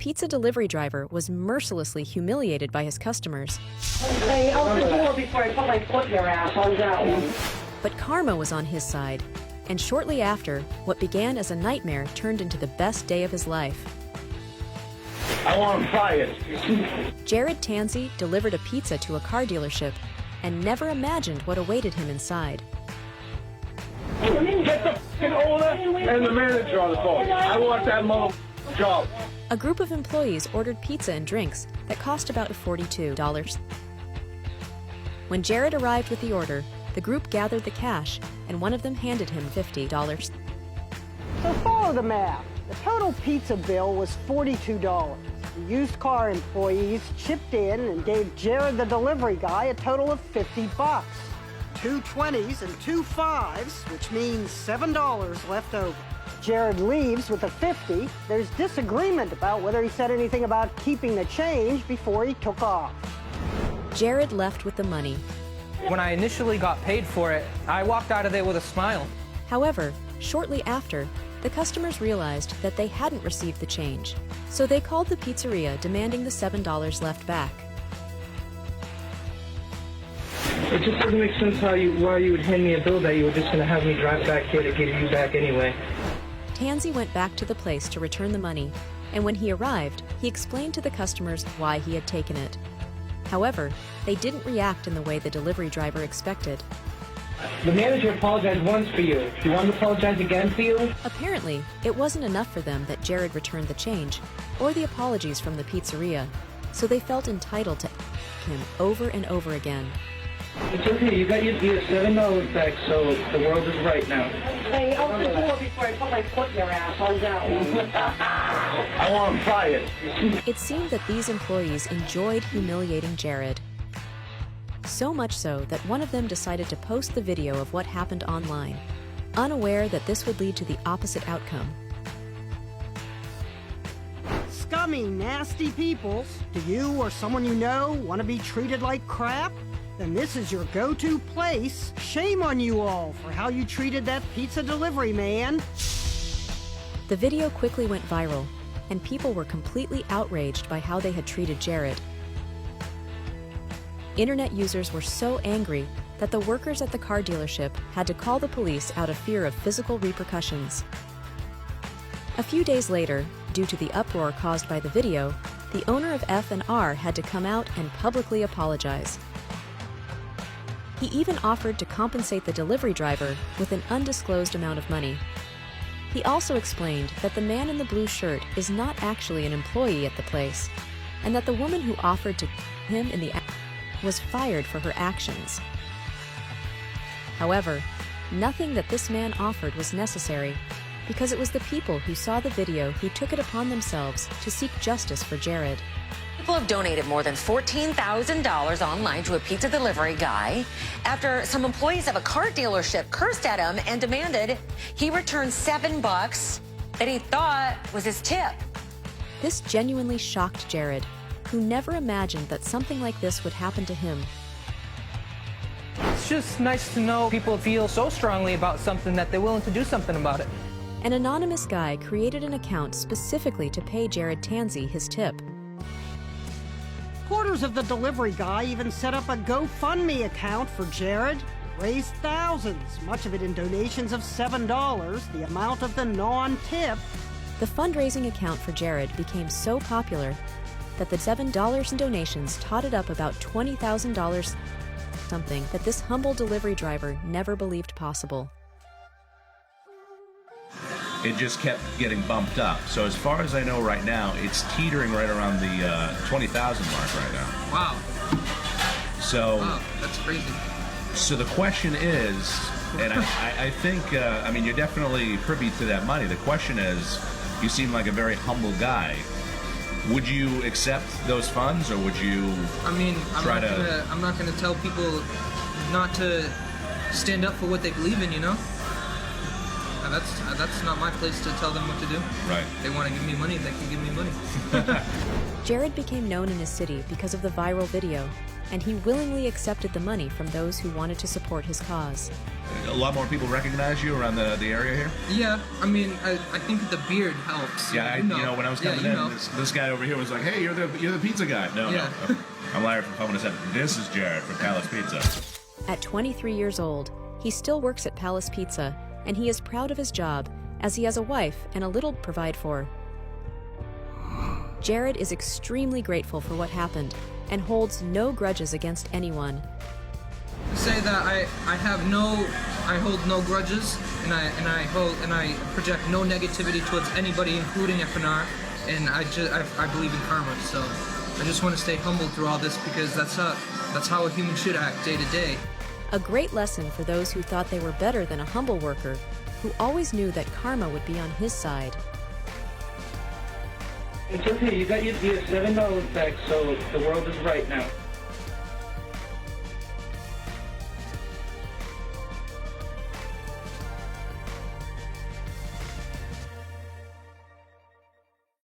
pizza delivery driver was mercilessly humiliated by his customers. Hey, open the door before I put my foot in your ass on that one. But karma was on his side, and shortly after, what began as a nightmare turned into the best day of his life. I want to fry it. Jared Tansey delivered a pizza to a car dealership and never imagined what awaited him inside. Get the f***ing owner and the manager on the phone. I want that motherfucking job. A group of employees ordered pizza and drinks that cost about $42. When Jared arrived with the order, the group gathered the cash, and one of them handed him $50. So follow the math. The total pizza bill was $42. The used car employees chipped in and gave Jared, the delivery guy, a total of $50. 2 20s and 2 5s, which means $7 left over. Jared leaves with a $50. There's disagreement about whether he said anything about keeping the change before he took off. Jared left with the money. When I initially got paid for it, I walked out of there with a smile. However, shortly after, the customers realized that they hadn't received the change, so they called the pizzeria demanding the $7 left back. It just doesn't make sense why you would hand me a bill that you were just going to have me drive back here to give you back anyway. Tansey went back to the place to return the money, and when he arrived, he explained to the customers why he had taken it. However, they didn't react in the way the delivery driver expected. The manager apologized once for you. Do you want to apologize again for you? Apparently, it wasn't enough for them that Jared returned the change, or the apologies from the pizzeria, so they felt entitled to him over and over again. It's okay, you got your $7 back, so the world is right now. Hey, open the door before I put my foot in your ass on that one. I want to fry it. It seemed that these employees enjoyed humiliating Jared. So much so that one of them decided to post the video of what happened online, unaware that this would lead to the opposite outcome. Scummy, nasty peoples. Do you or someone you know want to be treated like crap? Then this is your go-to place. Shame on you all for how you treated that pizza delivery man. The video quickly went viral, and people were completely outraged by how they had treated Jared. Internet users were so angry that the workers at the car dealership had to call the police out of fear of physical repercussions. A few days later, due to the uproar caused by the video, the owner of F&R had to come out and publicly apologize. He even offered to compensate the delivery driver with an undisclosed amount of money. He also explained that the man in the blue shirt is not actually an employee at the place, and that the woman who offered to him in the was fired for her actions. However, nothing that this man offered was necessary, because it was the people who saw the video who took it upon themselves to seek justice for Jared. People have donated more than $14,000 online to a pizza delivery guy after some employees of a car dealership cursed at him and demanded he return $7 that he thought was his tip. This genuinely shocked Jared, who never imagined that something like this would happen to him. It's just nice to know people feel so strongly about something that they're willing to do something about it. An anonymous guy created an account specifically to pay Jared Tansey his tip. Quarters of the delivery guy even set up a GoFundMe account for Jared. Raised thousands, much of it in donations of $7, the amount of the non-tip. The fundraising account for Jared became so popular that the $7 in donations totted up about $20,000, something that this humble delivery driver never believed possible. It just kept getting bumped up. So as far as I know right now, it's teetering right around the 20,000 mark right now. Wow. So wow, that's crazy. So the question is, and I think, I mean, you're definitely privy to that money. The question is, you seem like a very humble guy. Would you accept those funds, or would you? I mean, I'm not gonna tell people not to stand up for what they believe in, you know. That's not my place to tell them what to do. Right. If they want to give me money, they can give me money. Jared became known in his city because of the viral video, and he willingly accepted the money from those who wanted to support his cause. A lot more people recognize you around the area here? Yeah, I mean, I think the beard helps. Yeah, you know, when I was coming in, this guy over here was like, "Hey, you're the pizza guy." No, Yeah. no. I'm Larry from Home and This is Jared from Palace Pizza. At 23 years old, he still works at Palace Pizza, and he is proud of his job as he has a wife and a little to provide for. Jared is extremely grateful for what happened and holds no grudges against anyone. To say that I hold no grudges, and I project no negativity towards anybody, including FNR, and I believe in karma. So I just want to stay humble through all this, because that's how a human should act day to day. A great lesson for those who thought they were better than a humble worker, who always knew that karma would be on his side. It's okay, you got your $7 back, so the world is right now.